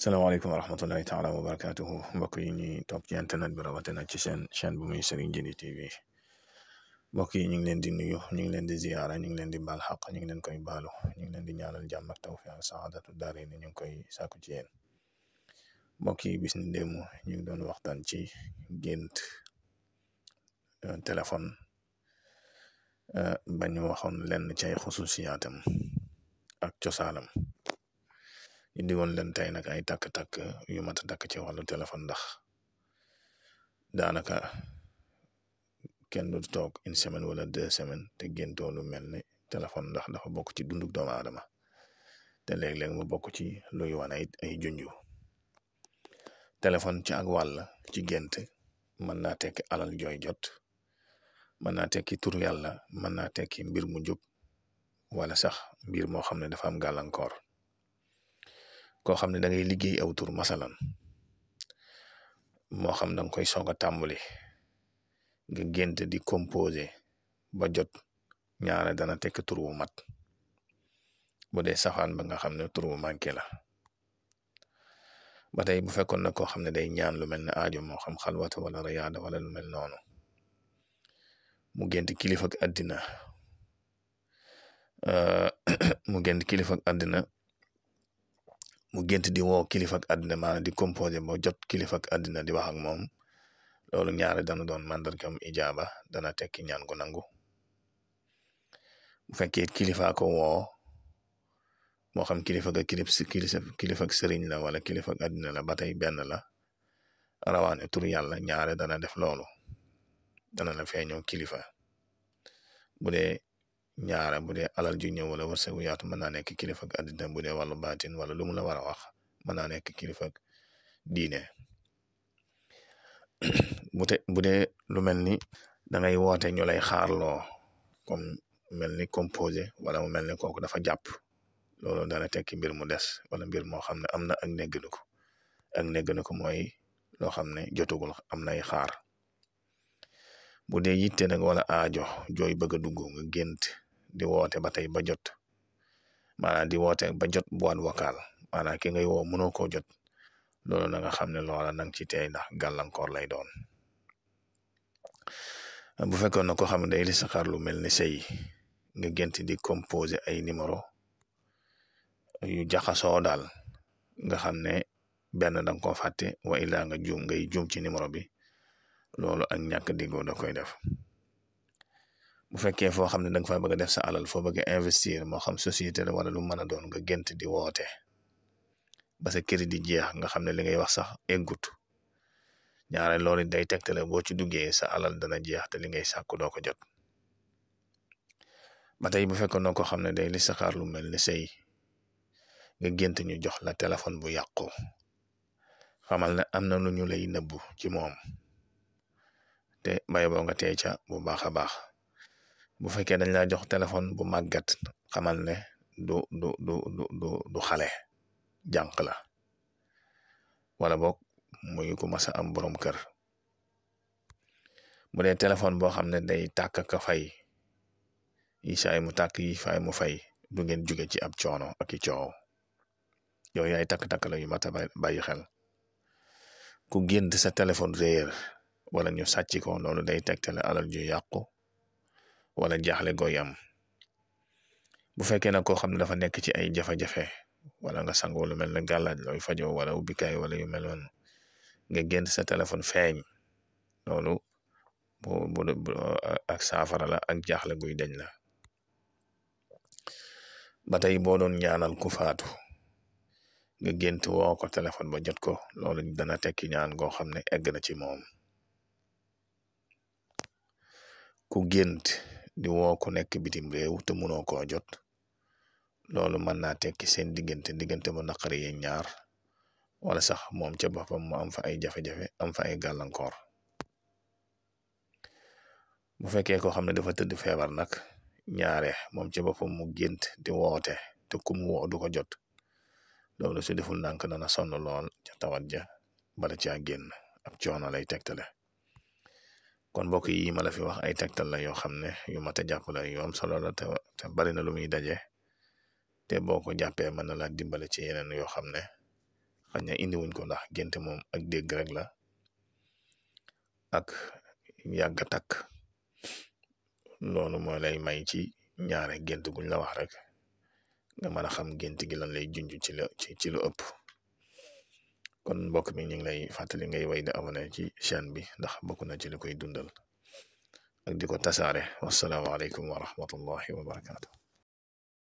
salaamaaleykum wa rahmatullahi taala wa barakatuhu mbokk yi ñuy topp ci internet bi rawatina ci seen chaîne bu muy Serigne Djily TV mbokk yi ñu ngi leen di nuyu ñu ngi leen di ziyaara ñu ngi leen di baal xaq ñu ngi leen koy baalu ñu ngi leen di ñaanal jàmm ak tawfiq ak saadatu daare ni ñu ngi koy sàkku ci yéen mbokk yi bis ni démb ñu ngi doon waxtaan ci gént téléphone bañu waxoon lenn ci ay xususiyaatam ak cosaanam indi woon leen tey nag ay takk-takk yu mat a takk ci wàllu téléphone ndax daanaka kenn du toog une semaine wala 2 semaines te géntoo lu mel ni téléphone ndax dafa bokk ci dunduk doomu aadama te léeg-léeg mu bokk ci luy wane ay junju téléphone ci ak wàll ci gént mën naa tekki alal jooy jot mën naa tekki tur yàlla mën naa tekki mbir mu jub wala sax mbir moo xam ne dafa am gàllankoor koo xam ne da ngay liggéey aw tur masalan moo xam da nga koy soog a tàmbali nga gént di composé ba jot ñaare dana tekk tur wu mat bu dee safaan ba nga xam ne tur wu manqué la ba tey bu fekkoon na koo xam ne day ñaan lu mel ne aajo moo xam xalwata wala rayaada wala lu mel noonu mu gént kilifa ak àddina mu gént di woo kilifa ak àddina maanaam di composé ba jot kilifa ak àddina di wax ak moom loolu ñaare dana doon màndargam ijaaba dana tekki ñaan gu nangu bu fekkee kilifa ko woo moo xam kilifa ak sëriñ la wala kilifa ak àddina la ba tey benn la rawaane tur yàlla ñaare dana def loolu dana la feeñoo kilifa bu dee ñaara bu dee alal ju ñëw wala wërsëgu yaatu mën naa nekk kilifa ak àddina bu dee wàllu baatin wala lu mu la war a wax mën naa nekk kilifa ak diine bu dee lu mel ni da ngay woote ñu lay xaarloo comme mel ni composé wala mu mel ni kooku dafa jàpp loolu dana tekki mbir mu des wala mbir moo xam ne am na ak neggnu ko mooy loo xam ne jotugul am nay xaar bu dee yitte nag wala aajo jooy bëgg a dugg nga gént di woote ba tey ba jot maanaam di woote ba jot boîte vocale maanaam ki ngay woo mënoo koo jot loolu na nga xam ne loola nang ci tey ndax gàllankoor lay doon bu fekkoon na ko xam ne day li saxaar lu mel ni sëy nga gént di composé ay numéro yu jaxasoo daal nga xam ne benn danga ko fàtte wa illaa nga ngay juum ci numéro bi loolu ak ñàkk diggoo da koy def bu fekkee foo xam ne danga fa bëgg a def sa alal foo bëgg a investir moo xam société la wala lu mën a doon nga gént di woote ba sa crédit di jeex nga xam ne li ngay wax sax eggut ñaare loolu day tegtale boo ci duggee sa alal dana jeex te li ngay sàkku doo ko jot ba tey bu fekkoon na ko xam ne day li saxaar lu mel ni sëy nga gént ñu jox la téléphone bu yàqu xamal ne am na lu ñu lay nëbbu ci moom te bay boo nga tey ca bu baax a baax bu fekkee dañ laa jox téléphone bu màggat xamal ne du xale jànq la wala boog muy ku mas a am borom kër bu dee téléphone boo xam ne day tàkk ka fay yi saay mu tàkk yi fay mu fay du ngeen jóge ci ab coono ak i coow yooyu yaay takk-takk la yu mat a bàyyi xel ku gént sa téléphone réer wala ñu sàcc ko loolu day tegtale alal ju yàqu wala jaaxle gooy am bu fekkee nag koo xam ne dafa nekk ci ay jafe-jafe wala nga sangoo lu mel ne gàllaaj looy fajoo wala ubbikaay wala yu mel noonu nga gént sa téléphone feeñ loolu bu ak saafara la ak jaaxle guy deñ la ba tey boo doon ñaanal ku faatu nga gént woo ko téléphone ba jot ko loolu dana tekki ñaan goo xam ne egg na ci moom ku gént di woo ku nekk bitim réew te mënoo koo jot loolu mën naa tekki seen diggante bu naqari yéen ñaar wala sax moom ca boppam mu am fa ay jafe-jafe am fa ay gàllankoor bu fekkee koo xam ne dafa tëdd feebar nag ñaare moom ca boppam mu gént di woote te ku mu woo du ko jot loolu su deful ndànk dana sonn lool ca tawat ja bala caa génn ab coono lay tegtale kon mbokk yi ma la fi wax ay tegtal la yoo xam ne yu mat a jàpp la yu am solo la te bari na lu muy daje te boo ko jàppee mën na laa dimbale ci yeneen yoo xam ne xañ na indi wuñ ko ndax gént moom ak dégg rek la ak yàgg takk loolu moo lay may ci ñaare gént guñ la wax rek nga mën a xam gént gi lan lay junj ci lu ëpp. kon mbokk mi ñu ngi lay fàttali ngay way di abonné ci chaîne bi ndax bokk na ci li koy dundal ak di ko tasaare. wasalaamaaleykum wa rahmatullahi wa barakaatu.